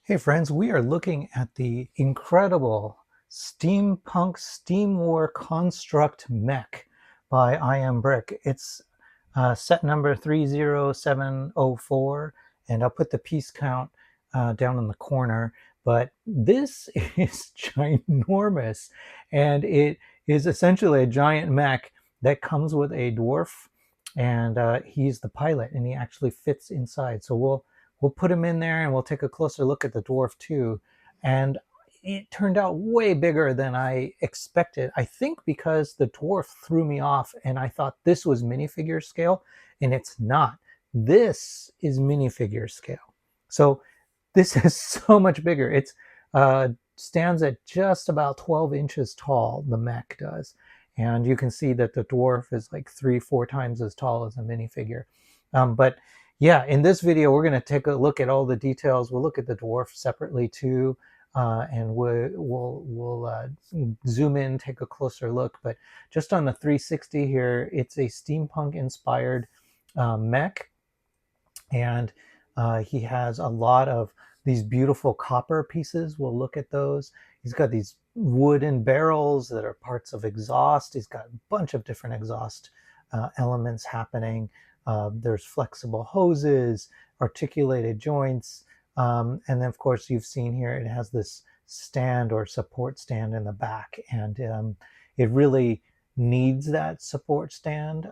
Hey friends, we are looking at the incredible Steampunk Steam War Construct Mech by iambrick. It's set number 30704, and I'll put the piece count down in the corner. But this is ginormous, and it is essentially a giant mech that comes with a dwarf, and he's the pilot, and he actually fits inside. So we'll put him in there and we'll take a closer look at the dwarf too. And it turned out way bigger than I expected. I think because the dwarf threw me off and I thought this was minifigure scale, and it's not. This is minifigure scale. So this is so much bigger. It's stands at just about 12 inches tall, the mech does. And you can see that the dwarf is like 3-4 times as tall as a minifigure. But yeah, in this video, we're going to take a look at all the details. We'll look at the dwarf separately too, and we'll zoom in, take a closer look. But just on the 360 here, it's a steampunk-inspired mech, and he has a lot of these beautiful copper pieces. We'll look at those. He's got these wooden barrels that are parts of exhaust. He's got a bunch of different exhaust elements happening. There's flexible hoses, articulated joints, and then of course you've seen here it has this stand or support stand in the back, and it really needs that support stand.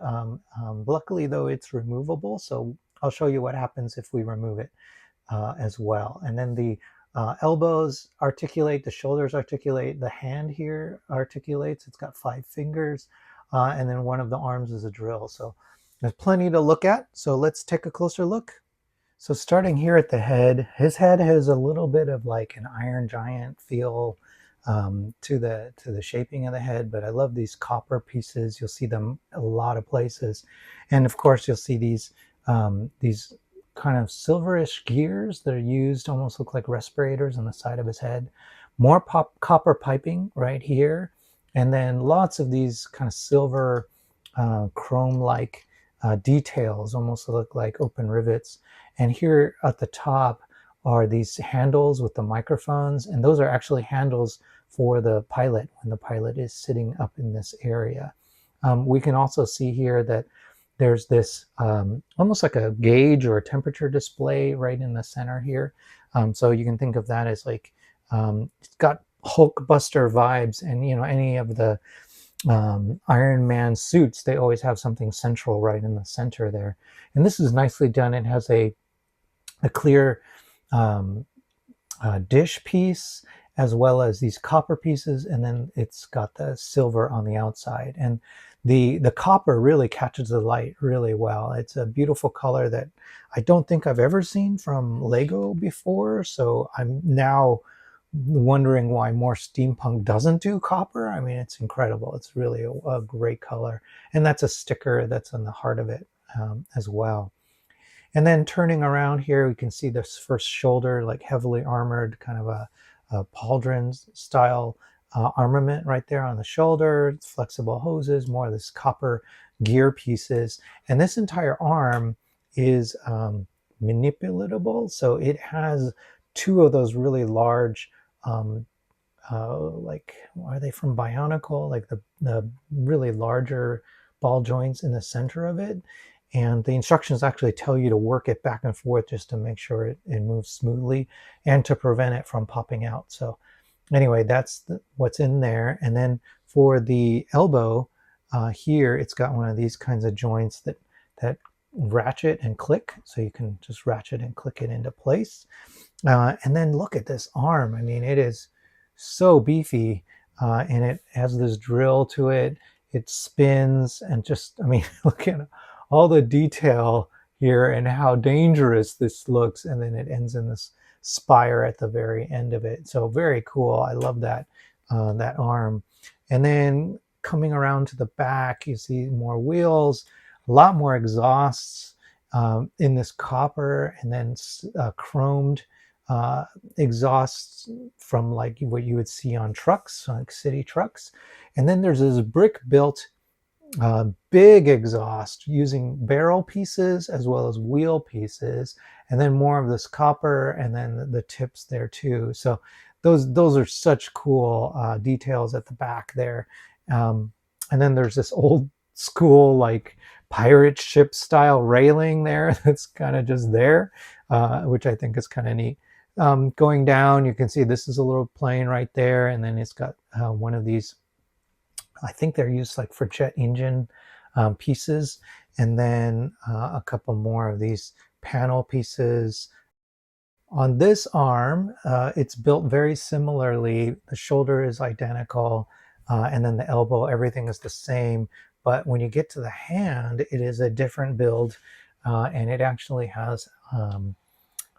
Luckily though, it's removable, so I'll show you what happens if we remove it as well. And then the elbows articulate, the shoulders articulate, the hand here articulates. It's got 5 fingers, and then one of the arms is a drill. So there's plenty to look at. So let's take a closer look. So starting here at the head, his head has a little bit of like an Iron Giant feel to the shaping of the head, but I love these copper pieces. You'll see them a lot of places, and of course you'll see these kind of silverish gears that are used, almost look like respirators on the side of his head. More copper piping right here, and then lots of these kind of silver chrome-like details, almost look like open rivets. And here at the top are these handles with the microphones, and those are actually handles for the pilot when the pilot is sitting up in this area. We can also see here that there's this almost like a gauge or a temperature display right in the center here. So you can think of that as like, it's got HULKBUSTER vibes, and you know, any of the Iron Man suits, they always have something central right in the center there. And this is nicely done. It has a clear dish piece, as well as these copper pieces, and then it's got the silver on the outside. And the copper really catches the light really well. It's a beautiful color that I don't think I've ever seen from Lego before, so I'm now wondering why more steampunk doesn't do copper. I mean, it's incredible. It's really a great color, and that's a sticker that's on the heart of it as well. And then turning around here, we can see this first shoulder, like heavily armored, kind of a pauldron style armament right there on the shoulder. It's flexible hoses, more of this copper gear pieces, and this entire arm is manipulatable. So it has 2 of those really large like, are they from Bionicle, like the really larger ball joints in the center of it. And the instructions actually tell you to work it back and forth just to make sure it moves smoothly and to prevent it from popping out. So anyway, that's what's in there. And then for the elbow here, it's got one of these kinds of joints that ratchet and click. So you can just ratchet and click it into place. And then look at this arm. I mean, it is so beefy, and it has this drill to it. It spins, and just, I mean, look at all the detail here and how dangerous this looks. And then it ends in this spire at the very end of it. So very cool. I love that, that arm. And then coming around to the back, you see more wheels, a lot more exhausts in this copper, and then chromed exhausts from like what you would see on trucks, like city trucks. And then there's this brick built Big exhaust using barrel pieces as well as wheel pieces, and then more of this copper, and then the tips there too. So those are such cool details at the back there. And then there's this old school like pirate ship style railing there that's kind of just there, which I think is kind of neat. Going down, you can see this is a little plane right there, and then it's got one of these, I think they're used like for jet engine pieces, and then a couple more of these panel pieces. On this arm, it's built very similarly. The shoulder is identical, and then the elbow, everything is the same. But when you get to the hand, it is a different build, and it actually has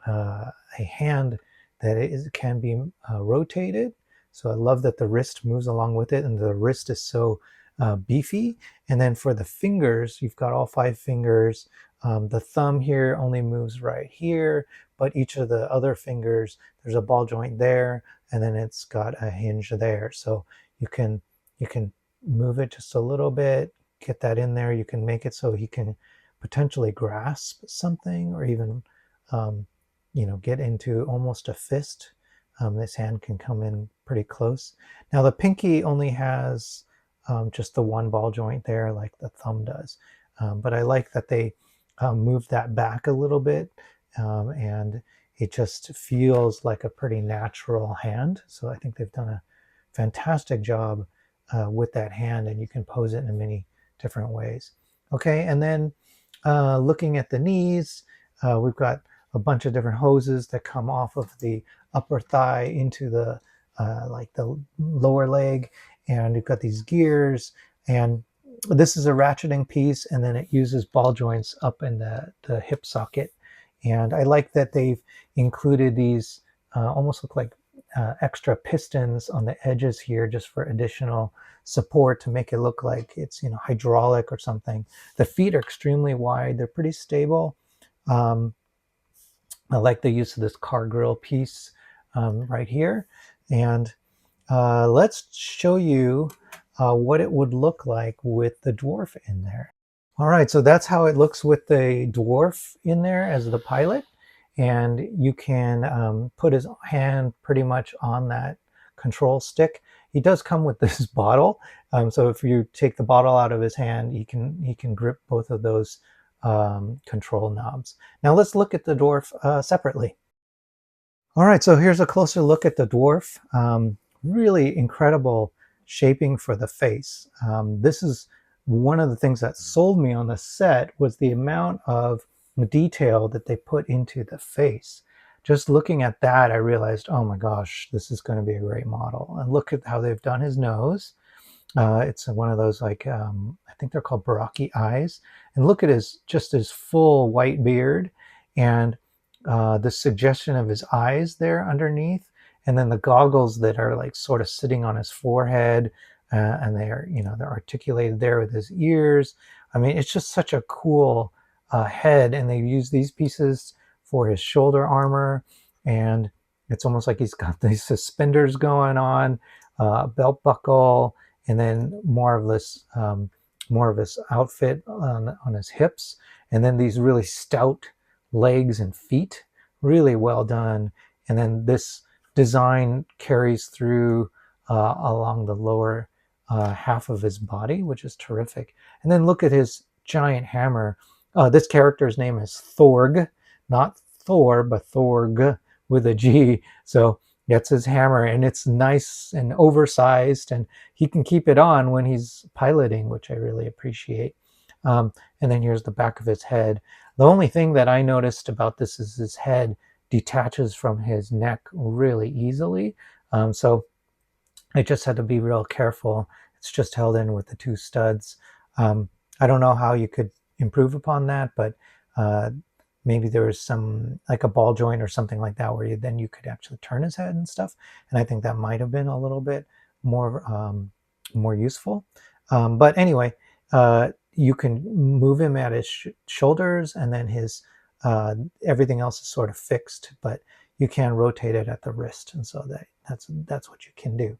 a hand that can be rotated. So I love that the wrist moves along with it, and the wrist is so beefy. And then for the fingers, you've got all 5 fingers. The thumb here only moves right here, but each of the other fingers, there's a ball joint there, and then it's got a hinge there. So you can move it just a little bit, get that in there. You can make it so he can potentially grasp something, or even get into almost a fist. This hand can come in pretty close. Now the pinky only has just the one ball joint there, like the thumb does. But I like that they moved that back a little bit, and it just feels like a pretty natural hand. So I think they've done a fantastic job with that hand, and you can pose it in many different ways. Okay, and then looking at the knees, we've got a bunch of different hoses that come off of the upper thigh into the like the lower leg, and you've got these gears, and this is a ratcheting piece, and then it uses ball joints up in the hip socket. And I like that they've included these almost look like extra pistons on the edges here, just for additional support, to make it look like it's hydraulic or something. The feet are extremely wide, they're pretty stable. I like the use of this car grill piece right here. And let's show you what it would look like with the Dwarf in there. All right, so that's how it looks with the Dwarf in there as the pilot. And you can put his hand pretty much on that control stick. He does come with this bottle. So if you take the bottle out of his hand, he can grip both of those control knobs. Now let's look at the Dwarf separately. All right, so here's a closer look at the Dwarf. Really incredible shaping for the face. This is one of the things that sold me on the set, was the amount of detail that they put into the face. Just looking at that, I realized, oh my gosh, this is going to be a great model. And look at how they've done his nose. It's one of those, like, I think they're called Baraki eyes. And look at his full white beard, and the suggestion of his eyes there underneath, and then the goggles that are like sort of sitting on his forehead, and they're articulated there with his ears. I mean, it's just such a cool head, and they've used these pieces for his shoulder armor, and it's almost like he's got these suspenders going on, belt buckle, and then more of this outfit on his hips, and then these really stout legs and feet. Really well done. And then this design carries through along the lower half of his body, which is terrific. And then look at his giant hammer. This character's name is Thorg, not Thor, but Thorg with a G. So that's his hammer, and it's nice and oversized, and he can keep it on when he's piloting, which I really appreciate. And then here's the back of his head. The only thing that I noticed about this is his head detaches from his neck really easily. So I just had to be real careful. It's just held in with the 2 studs. I don't know how you could improve upon that, but maybe there was some, like a ball joint or something like that, where you could actually turn his head and stuff. And I think that might have been a little bit more useful. But anyway, you can move him at his shoulders, and then his everything else is sort of fixed, but you can rotate it at the wrist, and so that's what you can do.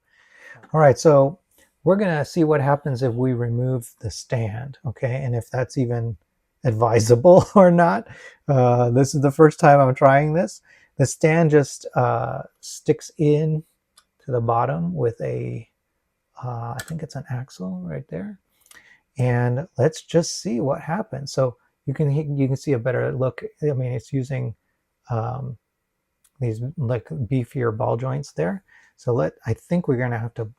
All right, so we're going to see what happens if we remove the stand, okay, and if that's even advisable or not. This is the first time I'm trying this. The stand just sticks in to the bottom with a, I think it's an axle right there. And let's just see what happens. So you can see a better look. I mean, it's using these like beefier ball joints there. So I think we're gonna have to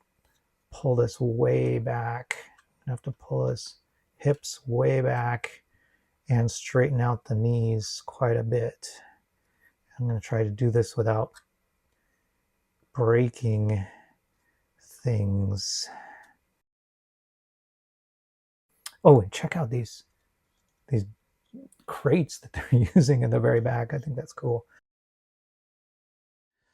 pull this way back. I have to pull his hips way back and straighten out the knees quite a bit. I'm gonna try to do this without breaking things. Oh, and check out these crates that they're using in the very back. I think that's cool.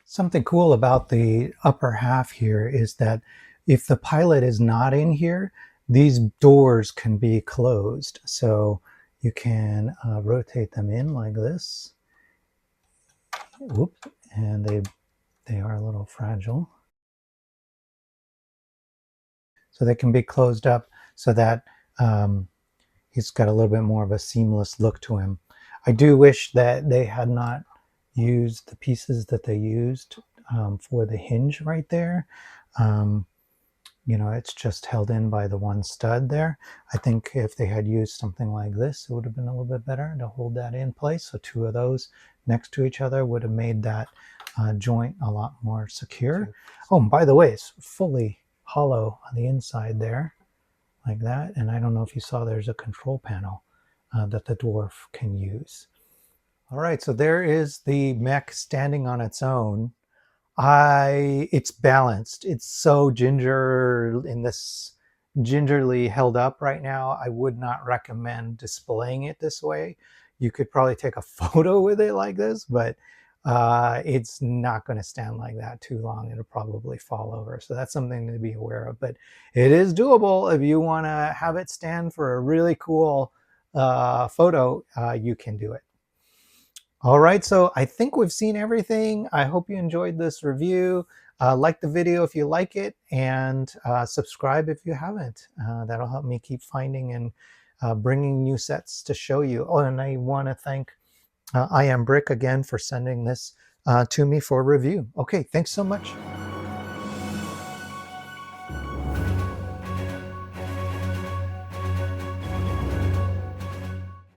Something cool about the upper half here is that if the pilot is not in here, these doors can be closed. So you can rotate them in like this. Whoops, and they are a little fragile. So they can be closed up so that he's got a little bit more of a seamless look to him. I do wish that they had not used the pieces that they used for the hinge right there. You know, it's just held in by the one stud there. I think if they had used something like this, it would have been a little bit better to hold that in place. So two of those next to each other would have made that joint a lot more secure. Oh, and by the way, it's fully hollow on the inside there, like that. And I don't know if you saw, there's a control panel that the Dwarf can use. All right, so there is the mech standing on its own. It's balanced. It's so gingerly held up right now. I would not recommend displaying it this way. You could probably take a photo with it like this, but it's not going to stand like that too long. It'll probably fall over. So that's something to be aware of. But it is doable. If you want to have it stand for a really cool photo, you can do it. All right, so I think we've seen everything. I hope you enjoyed this review. Like the video if you like it, and subscribe if you haven't. That'll help me keep finding and bringing new sets to show you. Oh, and I want to thank iambrick again for sending this to me for review. Okay, thanks so much.